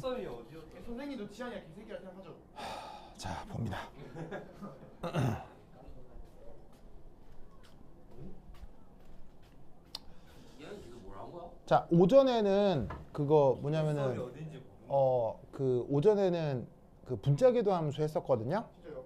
개썸이 어디였죠? 선생님도 지한이가 개새끼라 생각하죠. 자, 봅니다. 이현이 지금 뭘 한 거야? 자, 오전에는 그거 개썸이 뭐냐면은 어딘지 모르는 그 오전에는 그 분자궤도 함수 했었거든요. 진짜요?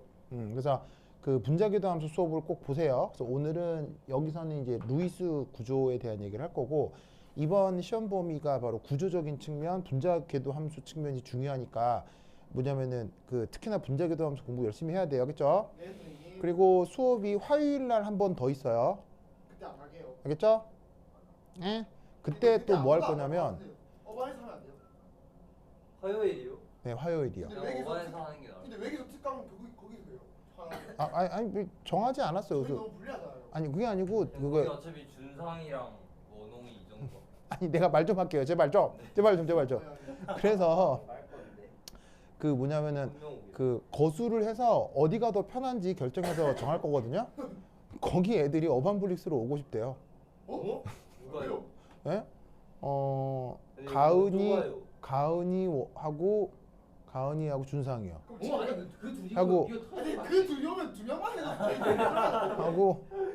그래서 그 분자궤도 함수 수업을 꼭 보세요. 그래서 오늘은 여기서는 이제 루이스 구조에 대한 얘기를 할 거고, 이번 시험 범위가 바로 구조적인 측면, 분자궤도 함수 측면이 중요하니까 뭐냐면은 그 특히나 분자궤도 함수 공부 열심히 해야 돼요. 그렇죠? 네 선생님. 그리고 수업이 화요일 날 한 번 더 있어요. 그때 안 갈게요. 알겠죠? 예? 그때 또 뭐 할 거냐면 어반에서 하면 안 돼요. 화요일이요? 네, 화요일이요. 근데 그냥 왜 계속 어반에서 하는 게 나아. 근데 왜 계속 특강 거기서 해요? 아니 뭐 정하지 않았어요. 저희 그, 너무 불리하잖아요. 아니 그게 아니고 우리 그거 어차피 준상이랑 원홍이 이 정도. 아니 내가 말 좀 할게요. 제발 좀. 그래서 말 건데. 그 뭐냐면은 분명 오겠다. 그 거수를 해서 어디가 더 편한지 결정해서 정할 거거든요. 거기 애들이 어반블릭스로 오고 싶대요. 어? 누가요? 예? 아니, 가은이하고 준상이요. 그럼 아니 그 둘이 하고- 아니 그 두 명은 두 명만 해도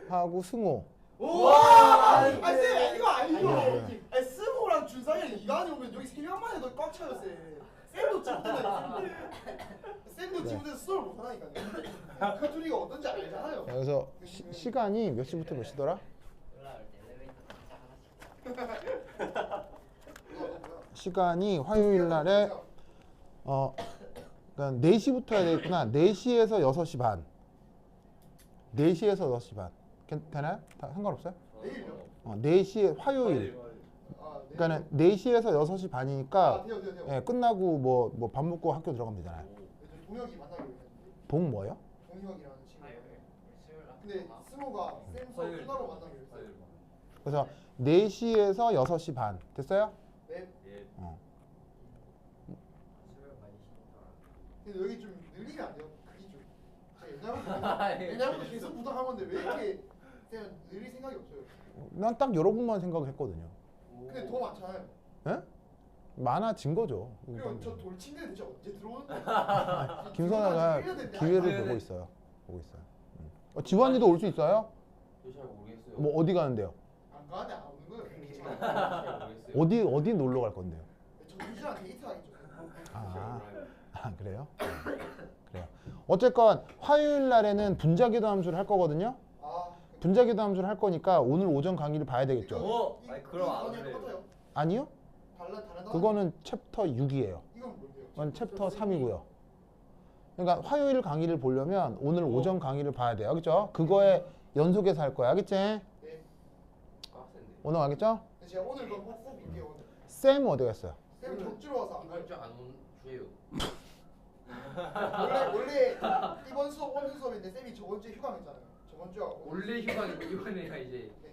하고 승호. 와! 아니 쌤 이거 아니고. 네. 아니 스모랑 준상이랑 이관이 오면 여기 세 명만 해도 꽉 차요 쌤. 쌤도 찌부대요. 쌤도 찌부대서 수업을 못 하니까요. 그 둘이가 어떤지 알잖아요. 그래서 시간이 몇 시부터 몇 시더라? 시간이 화요일 날에 그러니까 4시부터 해야 되겠구나. 4시에서 6시 반. 4시에서 6시 반. 되나요? 다 상관없어요? 내일요? 4시에 화요일. 아, 네. 그러니까 4시에서 6시 반이니까 돼요. 예, 끝나고 뭐 밥 먹고 학교 들어가면 되잖아요. 저 동혁이 만나기로 했는데. 동 뭐요? 동혁이라는 친구. 근데 스모가 쌤 수업 화요일. 끝나고 만나기로 했어요. 화요일. 그래서 4시에서 6시 반. 됐어요? 네. 예. 근데 여기 좀 늘리면 안 돼요? 크기 좀. 제가 옛날부터 계속 부탁한 건데 왜 이렇게 쌤 늘릴 생각이 없어요? 난 딱 여러분만 생각을 했거든요. 근데 더 많잖아요. 예? 많아진 거죠. 그리고 저 돌침대 대체 언제 들어오는데? 김선아가 기회를 네네. 보고 있어요. 지환이도 올 수 있어요? 잘 모르겠어요. 뭐 어디 가는데요? 안 가는데 안 오는 거예요. 귀찮아. 잘 모르겠어요. 어디 놀러 갈 건데요? 저 민주랑 데이트 하겠죠. 그래요? 그래요. 어쨌건 화요일 날에는 분자궤도 함수를 할 거거든요. 아. 분자궤도 함수를 할 거니까 오늘 오전 강의를 봐야 되겠죠. 아니, 그럼 안 이거 그래요. 똑같아요. 아니요? 다른 그거는 챕터 6이에요. 이건 뭔데요? 그건 챕터 3이고요. 그러니까 화요일 강의를 보려면 오늘 오전 강의를 봐야 돼요. 그죠? 그거에 연속해서 할 거야. 알겠지? 네. 빡센데. 오늘 알겠죠? 근데 제가 오늘 그거 꼭 볼게요. 오늘. 쌤 어디 갔어요? 쌤 격주로 와서 안 가요. 이번 주안온 주예요. 원래 이번 수업 오는 수업인데 쌤이 저번 주에 휴강했잖아요. 저번 주가 원래 휴강인데 이번에가 이제 네.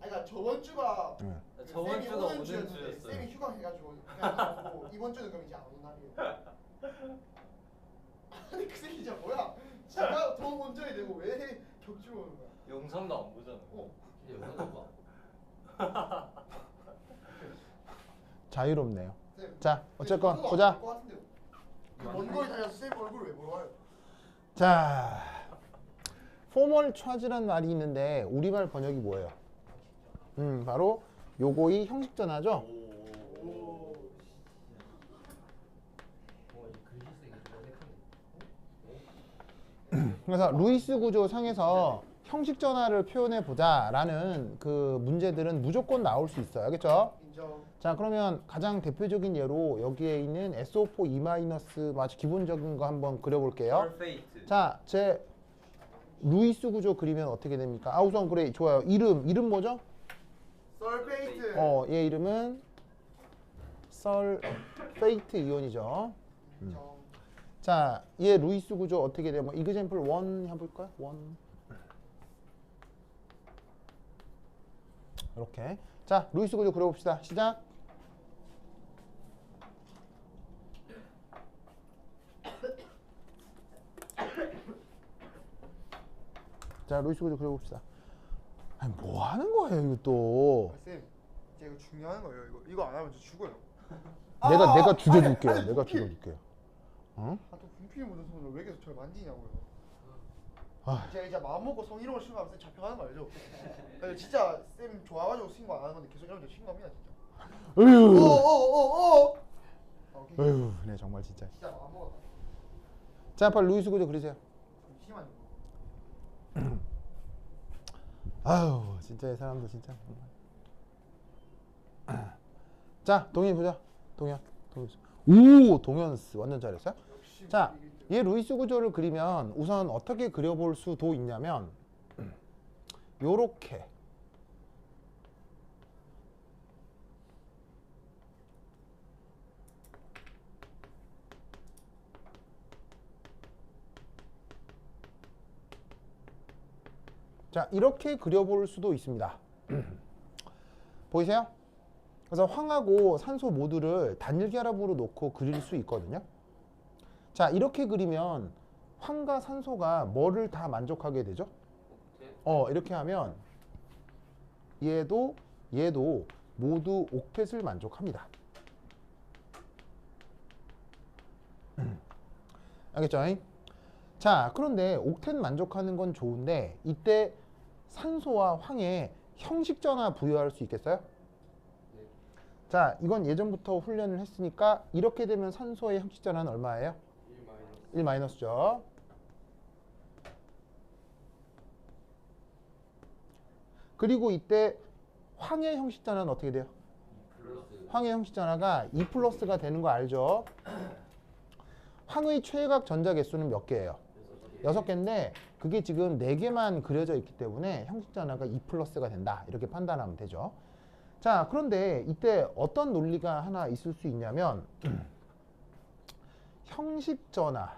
아니 그러니까 저번 주가 네. 그 저번 쌤이 주가 오는 오는 주였는데 주였어요. 쌤이 휴강해가지고 그냥 안 오고 이번 주는 그럼 이제 안 오는 날이에요. 아니 그 새끼 진짜 뭐야? 지가 더 먼저야 되고 왜 격주로 오는 거야? 영상도 안 보잖아. 진짜 영상도 봐. 자유롭네요. 쌤, 자, 어쨌건 쌤 보자. 안될것 같은데요. 먼 거리 다녀서 쌤 얼굴 왜 물어봐요? 자, 포멀 차지라는 말이 있는데 우리말 번역이 뭐예요? 바로 요거이 형식 전화죠. 오. 글씨 쓰기 좀 어색한데. 그래서 루이스 구조 상에서 형식 전화를 표현해 보자라는 그 문제들은 무조건 나올 수 있어요. 알겠죠? 인정. 자, 그러면 가장 대표적인 예로 여기에 있는 SO4 E- 마치 기본적인 거 한번 그려볼게요. 퍼페이트. 자, 제 루이스 구조 그리면 어떻게 됩니까? 아, 우선 그래, 좋아요. 이름 뭐죠? 설페이트. 얘 이름은 설페이트 이온이죠. 인정. 자, 얘 루이스 구조 어떻게 돼요? 뭐 이그젬플 1 해볼까요? 1 이렇게. 자, 루이스 구조 그려봅시다. 시작. 자, 루이스 구조 그려봅시다. 아니, 뭐 하는 거예요, 이거 또? 쌤, 제가 이거 중요한 거예요. 이거 안 하면 저 죽어요. 내가 죽여줄게요. 아니, 내가 분필. 죽여줄게요. 어? 또 분필 묻은 손으로 왜 계속 저를 만지냐고요. 아. 제가 이제 마음 먹고 성희롱을 신고하면 쌤 잡혀가는 거 알죠? 그래서 진짜 쌤 좋아가지고 신고 안 하는 건데 계속 이러면 신고합니다 진짜. 으유. 어어어어. 으유. 네 정말 진짜. 진짜 마음 먹었다. 자, 빨리 루이스 구조 그리세요. 잠시만요. 아유, 진짜 이 사람들 진짜. 자, 동현 보자. 동현. 오, 동현스 완전 잘했어요. 역시 자, 이게 얘 루이스 구조를 그리면 우선 어떻게 그려볼 수도 있냐면 요렇게 자, 이렇게 그려볼 수도 있습니다. 보이세요? 그래서 황하고 산소 모두를 단일 결합으로 놓고 그릴 수 있거든요. 자, 이렇게 그리면 황과 산소가 뭐를 다 만족하게 되죠? 이렇게 하면 얘도 모두 옥텟을 만족합니다. 알겠죠? 자, 그런데 옥텟 만족하는 건 좋은데 이때 산소와 황에 형식 전화 부여할 수 있겠어요? 자, 이건 예전부터 훈련을 했으니까 이렇게 되면 산소의 형식 전화는 얼마예요? 1 마이너스죠. 그리고 이때 황의 형식 전화는 어떻게 돼요? 황의 형식 전화가 2 플러스가 되는 거 알죠? 황의 최각 전자 개수는 몇 개예요? 6개인데 그게 지금 4개만 그려져 있기 때문에 형식 전화가 2 플러스가 된다. 이렇게 판단하면 되죠. 자, 그런데 이때 어떤 논리가 하나 있을 수 있냐면 형식 전화의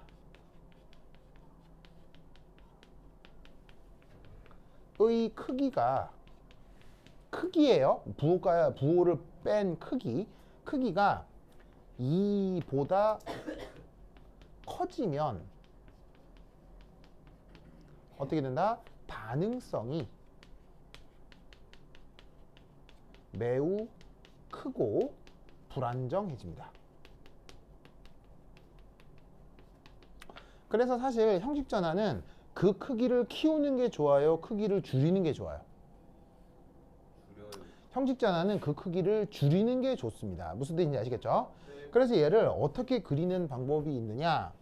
크기예요. 부호를 뺀 크기가 2보다 커지면 어떻게 된다? 반응성이 매우 크고 불안정해집니다. 그래서 사실 형식 전화는 그 크기를 키우는 게 좋아요? 크기를 줄이는 게 좋아요? 형식 전화는 그 크기를 줄이는 게 좋습니다. 무슨 뜻인지 아시겠죠? 네. 그래서 얘를 어떻게 그리는 방법이 있느냐?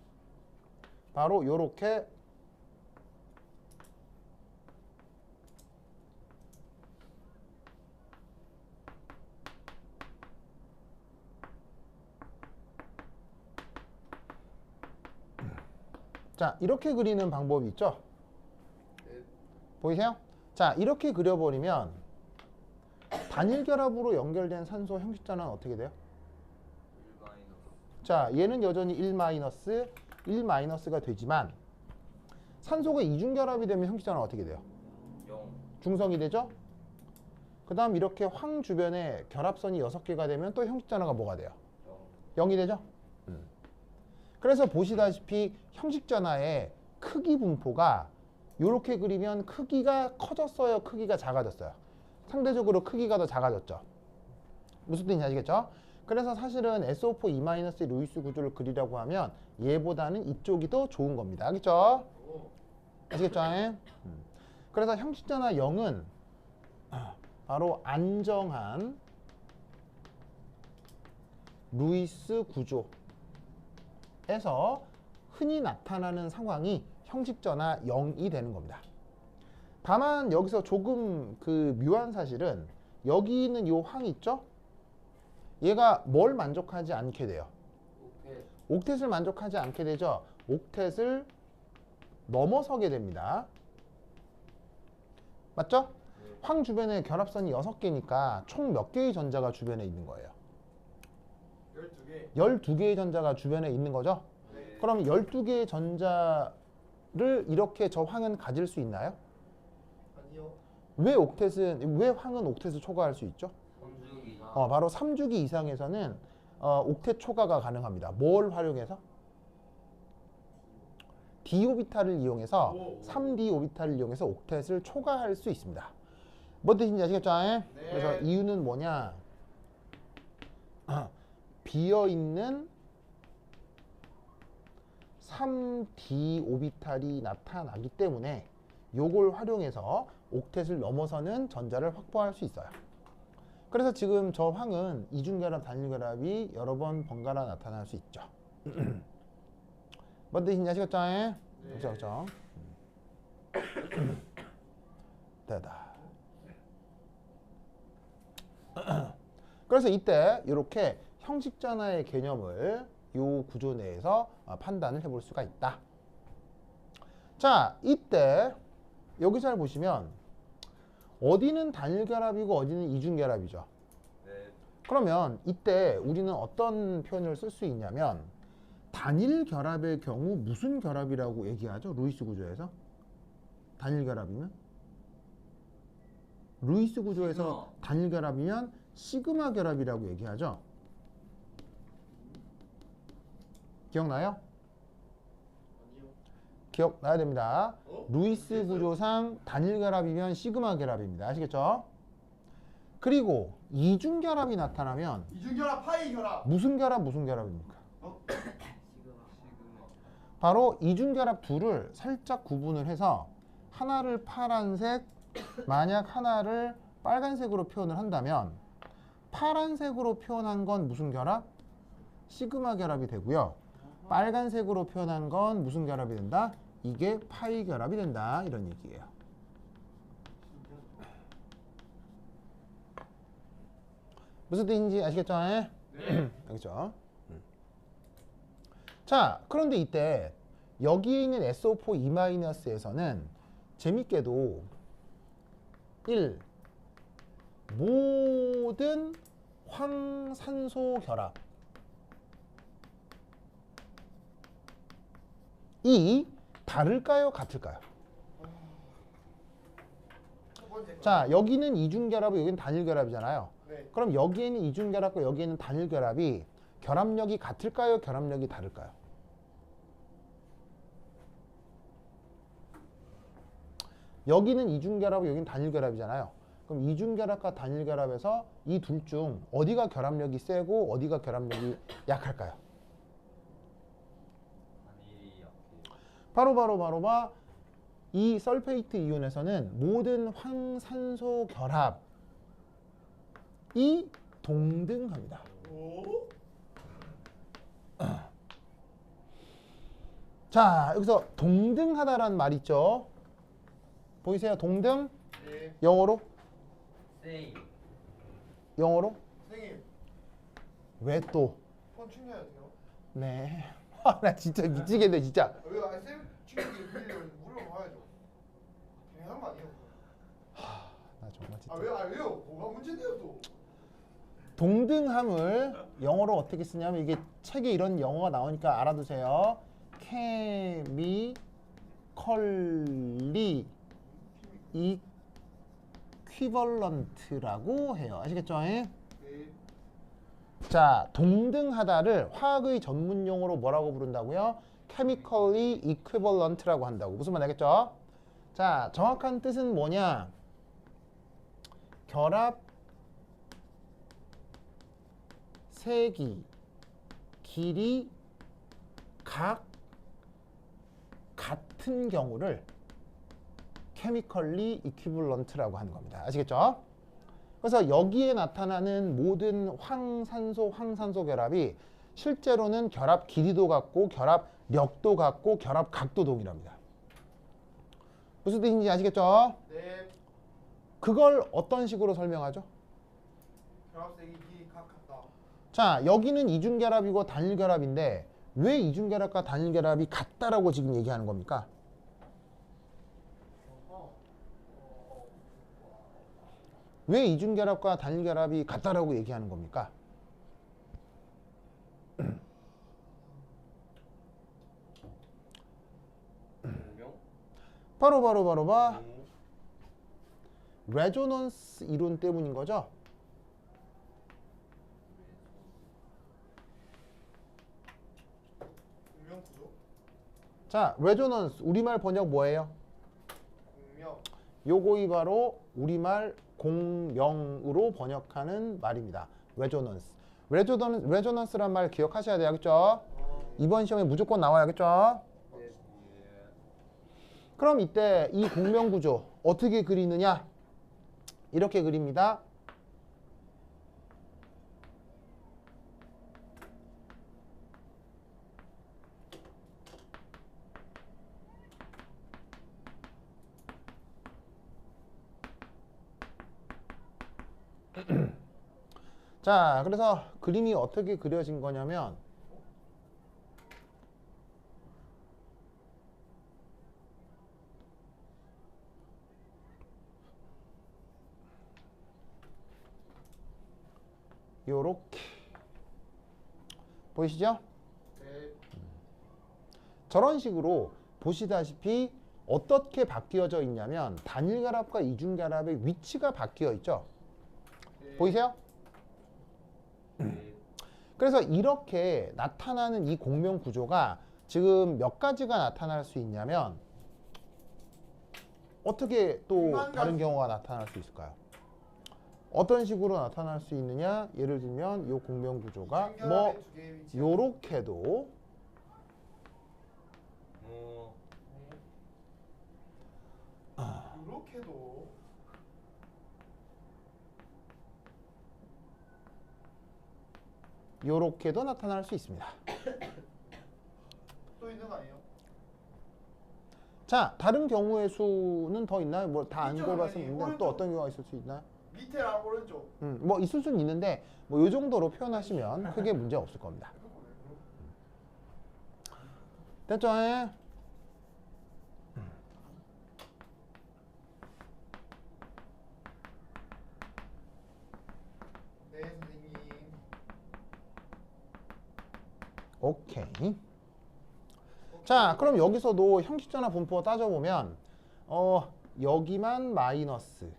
바로 요렇게 자, 이렇게 그리는 방법이 있죠? 보이세요? 자, 이렇게 그려버리면 단일 결합으로 연결된 산소 형식 전화는 어떻게 돼요? 자, 얘는 여전히 1 마이너스가 되지만 산소가 이중 결합이 되면 형식 전화는 어떻게 돼요? 0. 중성이 되죠? 그 다음 이렇게 황 주변에 결합선이 6개가 되면 또 형식 전화가 뭐가 돼요? 0이 되죠? 그래서 보시다시피 형식 전화의 크기 분포가 이렇게 그리면 크기가 커졌어요? 크기가 작아졌어요? 상대적으로 크기가 더 작아졌죠? 무슨 뜻인지 아시겠죠? 그래서 사실은 SO4 루이스 구조를 그리려고 하면 얘보다는 이쪽이 더 좋은 겁니다. 알겠죠? 아시겠죠? 그래서 형식 전화 0은 바로 안정한 루이스 구조에서 흔히 나타나는 상황이 형식 전화 0이 되는 겁니다. 다만 여기서 조금 그 묘한 사실은 여기 있는 요 황 있죠? 얘가 뭘 만족하지 않게 돼요? 옥텟을 만족하지 않게 되죠? 옥텟을 넘어서게 됩니다. 맞죠? 황 주변에 결합선이 6개니까 총 몇 개의 전자가 주변에 있는 거예요? 12개. 12개의 전자가 주변에 있는 거죠? 네. 그럼 12개의 전자를 이렇게 저 황은 가질 수 있나요? 아니요. 왜 황은 옥텟을 초과할 수 있죠? 3주기 이상. 바로 3주기 이상에서는 옥텟 초과가 가능합니다. 뭘 활용해서? d 오비탈을 이용해서 3d 오비탈을 이용해서 옥텟을 초과할 수 있습니다. 뭔 뜻인지 아시겠죠? 네. 그래서 이유는 뭐냐? 비어있는 3d 오비탈이 나타나기 때문에 요걸 활용해서 옥텟을 넘어서는 전자를 확보할 수 있어요. 그래서 지금 저 황은 이중결합, 단일결합이 여러 번 번갈아 나타날 수 있죠. 뭔 뜻인지 아시겠죠? 그렇죠. 되다. 그래서 이때 이렇게 형식전화의 개념을 이 구조 내에서 판단을 해볼 수가 있다. 자, 이때 여기 잘 보시면 어디는 단일결합이고 어디는 이중결합이죠. 네. 그러면 이때 우리는 어떤 표현을 쓸 수 있냐면 단일결합의 경우 무슨 결합이라고 얘기하죠? 루이스 구조에서 단일결합이면 루이스 구조에서 단일결합이면 시그마 결합이라고 얘기하죠. 기억나요? 아니요. 기억나야 됩니다. 루이스 모르겠어요. 구조상 단일결합이면 시그마 결합입니다. 아시겠죠? 그리고 이중결합이 나타나면 이중결합, 파이 결합. 무슨 결합입니까? 시그마. 바로 이중결합 둘을 살짝 구분을 해서 하나를 파란색, 만약 하나를 빨간색으로 표현을 한다면 파란색으로 표현한 건 무슨 결합? 시그마 결합이 되고요. 빨간색으로 표현한 건 무슨 결합이 된다? 이게 파이 결합이 된다. 이런 얘기예요. 무슨 뜻인지 아시겠죠? 네. 알겠죠? 자, 그런데 이때 여기에 있는 SO4 2-에서는 재밌게도 1. 모든 황산소 결합 2. 다를까요? 같을까요? 첫 번째 거. 자, 여기는 이중결합이고 여기는 단일결합이잖아요. 네. 그럼 여기에는 이중결합과 여기에는 단일결합이 결합력이 같을까요? 결합력이 다를까요? 여기는 이중결합이고 여기는 단일결합이잖아요. 그럼 이중결합과 단일결합에서 이 둘 중 어디가 결합력이 세고 어디가 결합력이 약할까요? 단일이 약해. 바로 이 설페이트 이온에서는 모든 황산소 결합이 동등합니다. 오? 자, 여기서 동등하다라는 말 있죠? 보이세요? 동등? 네. 영어로? 세임. 영어로? 선생님, 왜 또? 폰 충전해도 돼요? 네. 나 진짜 미치겠네, 진짜. 아, 왜요? 아니, 쌤 충전기 빌리려면 물어봐야죠. 당연한 거 아니에요? 나 정말 진짜. 아, 왜요? 아, 왜요? 뭐가 문제인데요, 또? 동등함을 영어로 어떻게 쓰냐면 이게 책에 이런 영어가 나오니까 알아두세요. 케미컬리 이퀴벌런트라고 해요. 아시겠죠? 네. 자, 동등하다를 화학의 전문 용어로 뭐라고 부른다고요? chemically equivalent라고 한다고. 무슨 말 알겠죠? 자, 정확한 뜻은 뭐냐? 결합 세기 길이 각 같은 경우를 chemically equivalent라고 하는 겁니다. 아시겠죠? 그래서 여기에 나타나는 모든 황산소 결합이 실제로는 결합 길이도 같고 결합력도 같고 결합 각도 동일합니다. 무슨 뜻인지 아시겠죠? 네. 그걸 어떤 식으로 설명하죠? 결합색이 길이 각 같다. 자, 여기는 이중결합이고 단일결합인데 왜 이중결합과 단일결합이 같다라고 지금 얘기하는 겁니까? 왜 이중결합과 단일결합이 같다라고 얘기하는 겁니까? 분명. 바로 레조넌스 이론 때문인 거죠. 공명 구조? 자, 레조넌스 우리말 번역 뭐예요? 공명. 요거이 바로 우리말 공명으로 번역하는 말입니다. 레조넌스. 레조넌스란 말 기억하셔야 돼요. 알겠죠? 이번 시험에 무조건 나와요. 알겠죠? 예. 그럼 이때 이 공명 구조 어떻게 그리느냐? 이렇게 그립니다. 자, 그래서 그림이 어떻게 그려진 거냐면 요렇게 보이시죠? 네. 저런 식으로 보시다시피 어떻게 바뀌어져 있냐면 단일결합과 이중결합의 위치가 바뀌어 있죠. 네. 보이세요? 예. 그래서 이렇게 나타나는 이 공명 구조가 지금 몇 가지가 나타날 수 있냐면 어떻게 또 다른 경우가 나타날 수 있을까요? 어떤 식으로 나타날 수 있느냐? 예를 들면 이 공명 구조가 뭐 두 개의 위치. 요렇게도 요렇게도 요렇게도 나타날 수 있습니다. 또 있는 거 아니에요? 자, 다른 경우의 수는 더 있나요? 뭐 다 안 있죠, 골봤었는데 당연히. 또 어떤 경우가 있을 수 있나요? 밑에랑 오른쪽. 뭐 있을 수는 있는데 뭐 이 정도로 표현하시면 크게 문제 없을 겁니다. 됐죠? 네, 선생님. 오케이. 자, 그럼 여기서도 형식전화 분포 따져보면 여기만 마이너스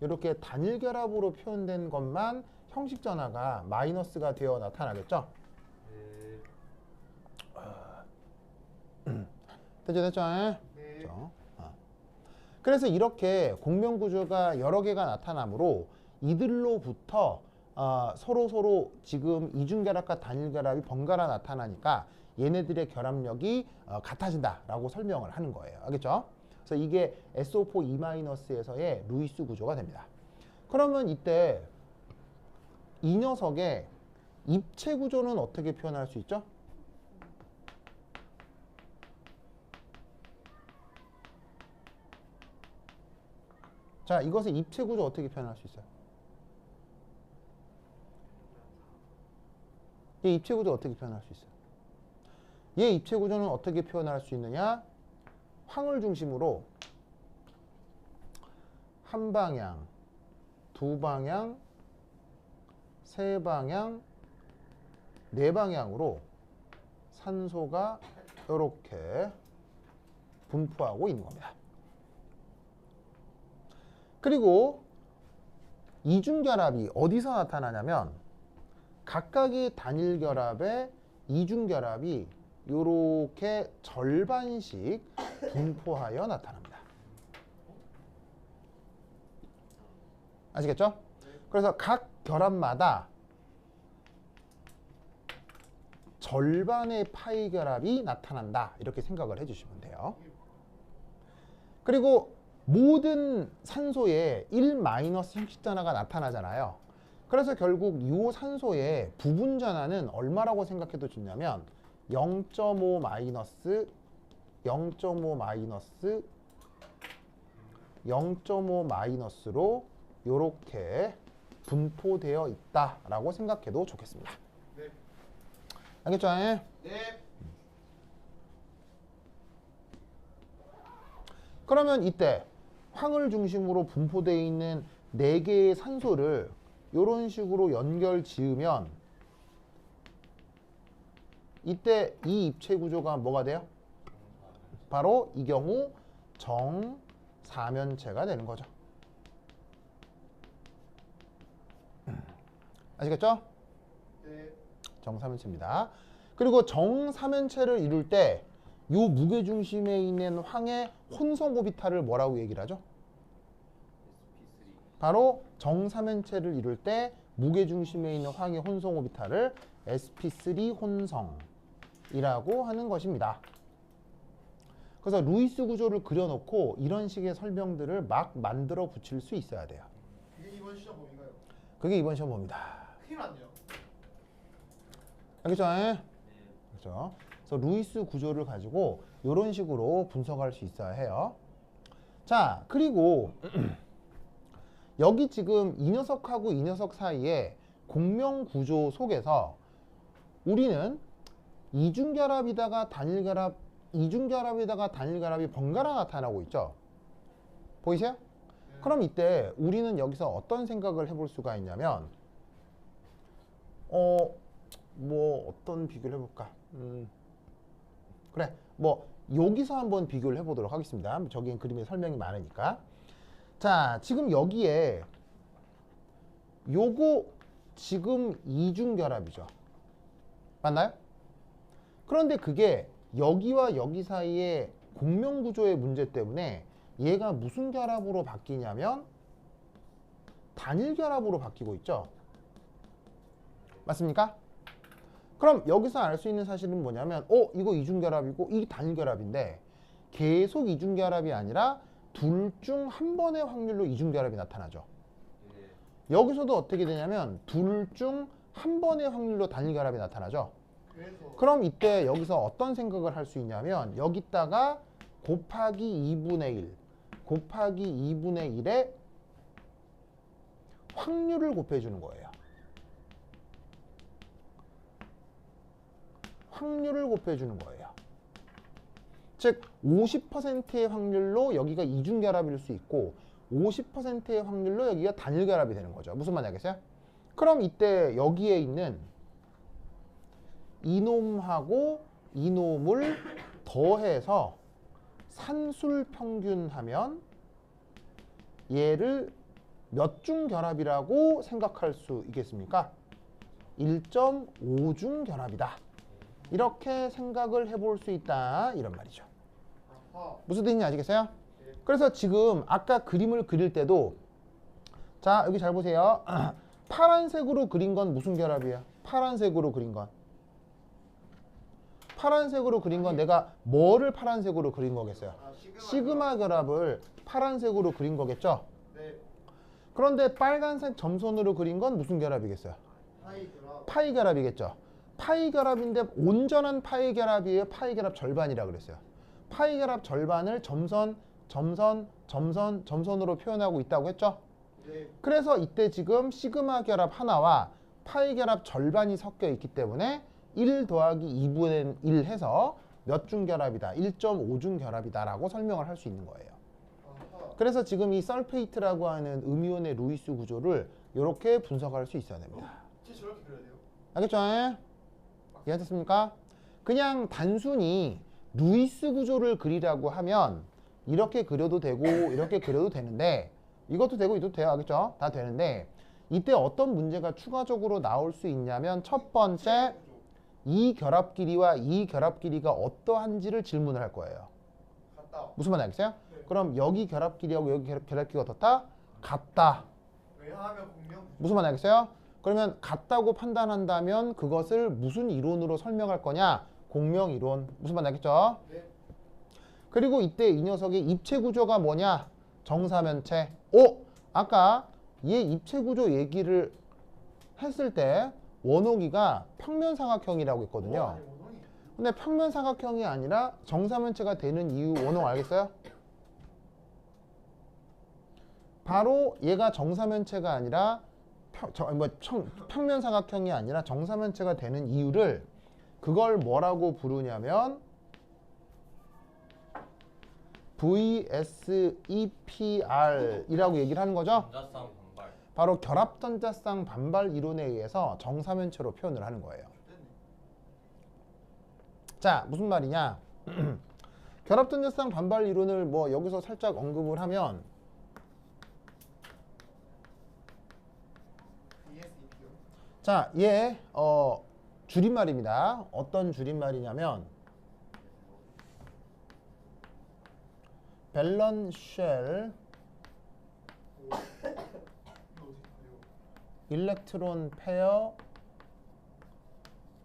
이렇게 단일 결합으로 표현된 것만 형식 전화가 마이너스가 되어 나타나겠죠? 됐죠? 네. 됐죠? 그래서 이렇게 공명 구조가 여러 개가 나타나므로 이들로부터 서로 지금 이중 결합과 단일 결합이 번갈아 나타나니까 얘네들의 결합력이 같아진다라고 설명을 하는 거예요. 알겠죠? 그래서 이게 SO4E-에서의 루이스 구조가 됩니다. 그러면 이때 이 녀석의 입체 구조는 어떻게 표현할 수 있죠? 자, 이것의 입체 구조 어떻게 표현할 수 있어요? 얘 입체 구조 어떻게 표현할 수 있어요? 얘 입체 구조는 어떻게 표현할 수 있느냐? 황을 중심으로 한 방향, 두 방향, 세 방향, 네 방향으로 산소가 이렇게 분포하고 있는 겁니다. 그리고 이중결합이 어디서 나타나냐면 각각의 단일결합에 이중결합이 이렇게 절반씩 분포하여 나타납니다. 아시겠죠? 그래서 각 결합마다 절반의 파이 결합이 나타난다. 이렇게 생각을 해주시면 돼요. 그리고 모든 산소에 1- 형식 전하가 나타나잖아요. 그래서 결국 이 산소의 부분 전하는 얼마라고 생각해도 좋냐면 0.5 마이너스 0.5 마이너스 0.5 마이너스로 이렇게 분포되어 있다라고 생각해도 좋겠습니다. 네. 알겠죠? 네. 그러면 이때 황을 중심으로 분포되어 있는 4개의 산소를 이런 식으로 연결 지으면 이때 이 입체 구조가 뭐가 돼요? 바로 이 경우 정사면체가 되는 거죠. 아시겠죠? 네. 정사면체입니다. 그리고 정사면체를 이룰 때 이 무게중심에 있는 황의 혼성 오비탈을 뭐라고 얘기를 하죠? SP3. 바로 정사면체를 이룰 때 무게중심에 있는 화학의 혼성 오비탈을 sp3 혼성이라고 하는 것입니다. 그래서 루이스 구조를 그려놓고 이런 식의 설명들을 막 만들어 붙일 수 있어야 돼요. 이게 이번 시험 범위인가요? 그게 이번 시험 봅니다. 큰일 났네요. 알겠죠? 그렇죠? 그래서 루이스 구조를 가지고 이런 식으로 분석할 수 있어야 해요. 자, 그리고 여기 지금 이 녀석하고 이 녀석 사이에 공명 구조 속에서 우리는 이중결합이다가 단일결합, 이중결합에다가 단일결합이 번갈아 나타나고 있죠. 보이세요? 그럼 이때 우리는 여기서 어떤 생각을 해볼 수가 있냐면 뭐 어떤 비교를 해볼까? 그래, 뭐 여기서 한번 비교를 해보도록 하겠습니다. 저기 그림에 설명이 많으니까. 자, 지금 여기에 요거 지금 이중결합이죠. 맞나요? 그런데 그게 여기와 여기 사이에 공명구조의 문제 때문에 얘가 무슨 결합으로 바뀌냐면 단일결합으로 바뀌고 있죠. 맞습니까? 그럼 여기서 알 수 있는 사실은 뭐냐면 이거 이중결합이고 이게 단일결합인데 계속 이중결합이 아니라 둘 중 한 번의 확률로 이중결합이 나타나죠. 여기서도 어떻게 되냐면 둘 중 한 번의 확률로 단일결합이 나타나죠. 그래서 그럼 이때 여기서 어떤 생각을 할 수 있냐면 여기다가 곱하기 2분의 1 곱하기 2분의 1의 확률을 곱해주는 거예요. 확률을 곱해주는 거예요. 즉 50%의 확률로 여기가 이중결합일 수 있고 50%의 확률로 여기가 단일결합이 되는 거죠. 무슨 말인지 알겠어요? 그럼 이때 여기에 있는 이놈하고 이놈을 더해서 산술 평균하면 얘를 몇 중 결합이라고 생각할 수 있겠습니까? 1.5중 결합이다. 이렇게 생각을 해볼 수 있다. 이런 말이죠. 아하. 무슨 뜻인지 아시겠어요? 그래서 지금 아까 그림을 그릴 때도 자, 여기 잘 보세요. 파란색으로 그린 건 무슨 결합이에요? 파란색으로 그린 건. 파란색으로 그린 건 내가 뭐를 파란색으로 그린 거겠어요? 시그마 결합을 파란색으로 그린 거겠죠? 네. 그런데 빨간색 점선으로 그린 건 무슨 결합이겠어요? 하이 결합. 파이 결합이겠죠? 파이 결합인데 온전한 파이 결합이에요? 파이 결합 절반이라 그랬어요. 파이 결합 절반을 점선, 점선, 점선, 점선으로 표현하고 있다고 했죠? 네. 그래서 이때 지금 시그마 결합 하나와 파이 결합 절반이 섞여 있기 때문에 1 더하기 2분의 1 해서 몇 중 결합이다? 1.5중 결합이다 라고 설명을 할 수 있는 거예요. 아하. 그래서 지금 이 설페이트라고 하는 음이온의 루이스 구조를 이렇게 분석할 수 있어야 됩니다. 진짜 저렇게 그려야 돼요? 알겠죠? 이해하셨습니까? 그냥 단순히 루이스 구조를 그리라고 하면 이렇게 그려도 되고 이렇게 그려도 되는데 이것도 되고 이것도 돼요. 알겠죠? 다 되는데 이때 어떤 문제가 추가적으로 나올 수 있냐면 첫 번째 이 결합 길이와 이 결합 길이가 어떠한지를 질문을 할 거예요. 같다. 무슨 말인지 알겠어요? 네. 그럼 여기 결합 길이하고 여기 결합 길이가 어떻다? 같다. 왜냐하면 공명. 무슨 말인지 알겠어요? 그러면 같다고 판단한다면 그것을 무슨 이론으로 설명할 거냐? 공명 이론. 무슨 말인지 알겠죠? 네. 그리고 이때 이 녀석의 입체 구조가 뭐냐? 정사면체. 아까 얘 입체 구조 얘기를 했을 때 원호기가 평면삼각형이라고 했거든요. 아니, 원원이. 근데 평면삼각형이 아니라 정사면체가 되는 이유 원호 알겠어요? 바로 얘가 정사면체가 아니라 평면삼각형이 아니라 정사면체가 되는 이유를 그걸 뭐라고 부르냐면 VSEPR이라고 얘기를 하는 거죠. 전자쌍 반발. 바로 결합전자쌍 반발 이론에 의해서 정사면체로 표현을 하는 거예요. 자, 무슨 말이냐? 결합전자쌍 반발 이론을 뭐 여기서 살짝 언급을 하면 ESEP요. 자, 얘 줄임말입니다. 어떤 줄임말이냐면 밸런스 쉘 이거 어떻게 돼요? 일렉트론 페어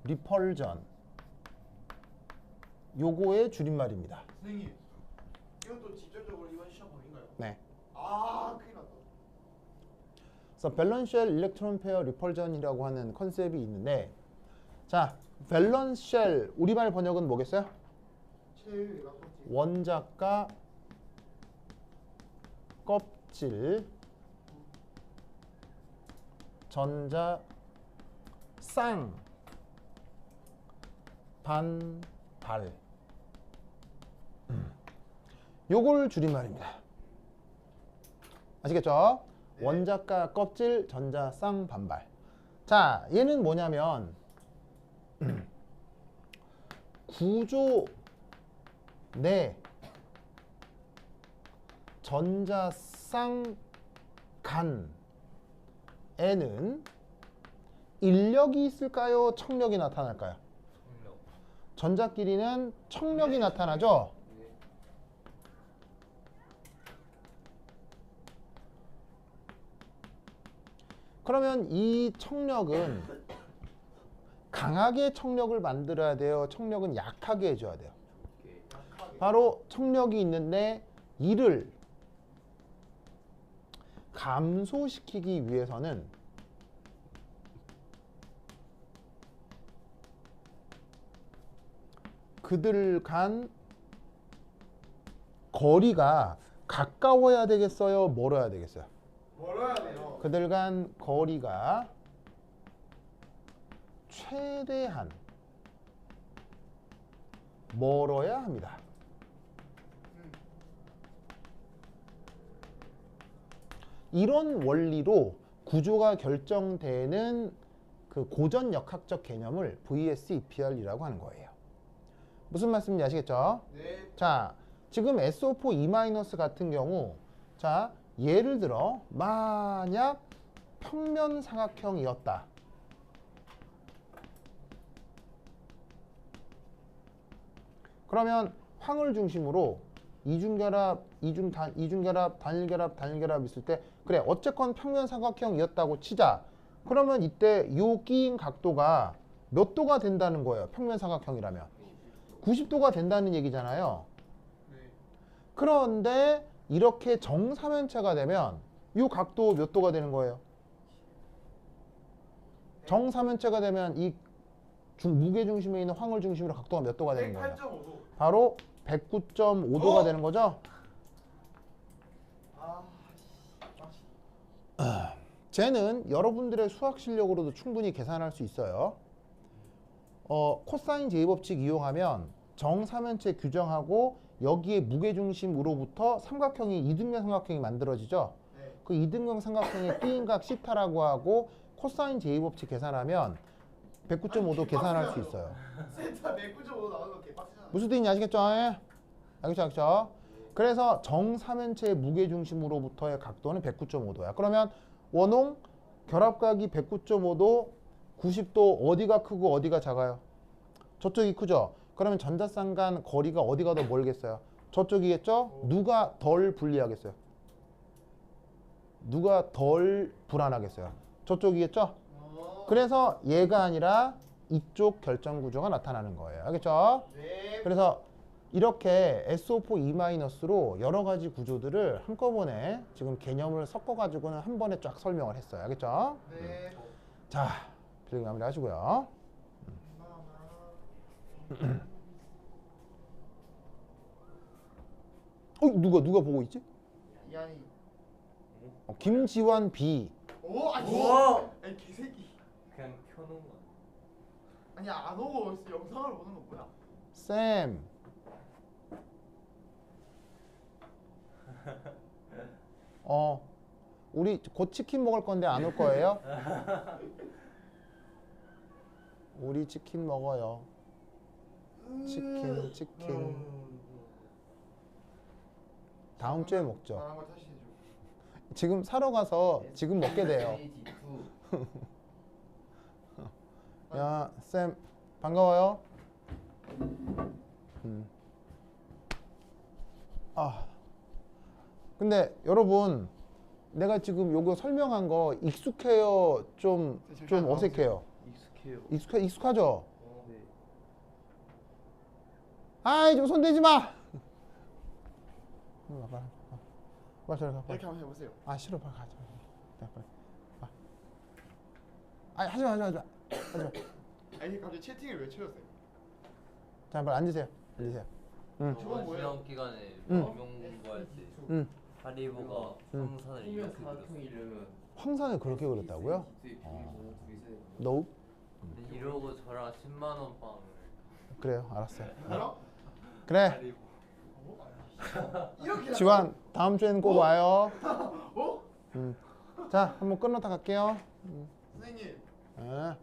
리펄전 요거의 줄임말입니다. 선생님, 이건 또 직접적으로 이번 시험 범인가요? 네. 아, 큰일 났다. 그래서 밸런셜 일렉트론 페어 리펄전이라고 하는 컨셉이 있는데, 자, 밸런셜 우리말 번역은 뭐겠어요? 체외가 껍질. 원자가 껍질, 전자 쌍 반발. 요걸 줄임말입니다. 아시겠죠? 네. 원자가 껍질, 전자 쌍 반발. 자, 얘는 뭐냐면 구조 내 전자 쌍간에는 인력이 있을까요? 청력이 나타날까요? 청력. 전자끼리는 청력이 나타나죠. 네. 그러면 이 청력은 강하게 청력을 만들어야 돼요? 청력은 약하게 해줘야 돼요? 오케이. 약하게. 바로 청력이 있는데 이를 감소시키기 위해서는 그들 간 거리가 가까워야 되겠어요? 멀어야 되겠어요? 멀어야 돼요. 그들 간 거리가 최대한 멀어야 합니다. 이런 원리로 구조가 결정되는 그 고전 역학적 개념을 VS-EPR이라고 하는 거예요. 무슨 말씀인지 아시겠죠? 네. 자, 지금 SO4E- 같은 경우, 자, 예를 들어 만약 평면 삼각형이었다. 그러면 황을 중심으로 이중결합, 이중결합, 단일결합 있을 때 그래 어쨌건 평면 삼각형이었다고 치자. 그러면 이때 요 끼인 각도가 몇 도가 된다는 거예요. 평면 삼각형이라면 90도가 된다는 얘기잖아요. 네. 그런데 이렇게 정사면체가 되면 요 각도 몇 도가 되는 거예요? 정사면체가 되면 이 무게 중심에 있는 황을 중심으로 각도가 몇 도가 되는 거예요? 108.5도. 바로 109.5도가 되는 거죠. 쟤는 여러분들의 수학 실력으로도 충분히 계산할 수 있어요. 코사인 제곱법 이용하면 정사면체 규정하고 여기에 무게중심으로부터 삼각형이 이등변 삼각형이 만들어지죠. 네. 그 이등변 삼각형의 B인각 시타라고 하고 코사인 제곱법 계산하면 109.5도 계산할 수 있어요. 센터 109.5도 나오는 거 개빡치잖아. 무슨 뜻인지 아시겠죠? 예? 알겠죠? 그래서 정사면체의 무게중심으로부터의 각도는 109.5도야. 그러면 원홍 결합각이 109.5도, 90도 어디가 크고 어디가 작아요? 저쪽이 크죠? 그러면 전자쌍간 거리가 어디가 더 멀겠어요? 저쪽이겠죠? 누가 덜 불리하겠어요? 누가 덜 불안하겠어요? 저쪽이겠죠? 그래서 얘가 아니라 이쪽 결정 구조가 나타나는 거예요. 알겠죠? 네. 그래서 이렇게 SO4E-로 여러 가지 구조들을 한꺼번에 지금 개념을 섞어가지고는 한 번에 쫙 설명을 했어요. 알겠죠? 네. 자, 필기 마무리 하시고요. 누가 보고 있지? 야이. 김지환 B. 오, 아니. 우와! 아니 개새끼. 그냥 켜놓은 거. 아니 안 오고 영상을 보는 건 뭐야? 쌤. 우리 곧 치킨 먹을 건데 안 올 거예요? 우리 치킨 먹어요. 치킨. 다음 주에 먹죠. 말한 거 다시 해줘. 지금 사러 가서 지금 먹게 돼요. 야, 쌤 반가워요. 근데 여러분 내가 지금 요거 설명한 거 익숙해요? 좀 어색해요? 익숙해요. 익숙하죠? 네. 아이 좀 손대지 마. 이리 와봐. 빨리 저리 가. 빨리. 이렇게 한번 해보세요. 아 싫어 빨리 가자. 자, 빨리. 아. 아니 하지 마. 아니 갑자기 채팅을 왜 쳐요 쌤? 자 빨리 앉으세요. 응. 저건 뭐예요? 시험 기간에 응. 명명 공부할 때 응. 하리보가 응. 성산을 이렇게 그렸어. 황산을 그렇게 그렸다고요? 너 근데 이러고 저랑 10만 원 빵을 그래요. 알았어요. 알아? 그래. 하리보. 이렇게 지환 다음 주에는 꼭 와요. 어? 자 한번 끊었다 갈게요. 선생님 예.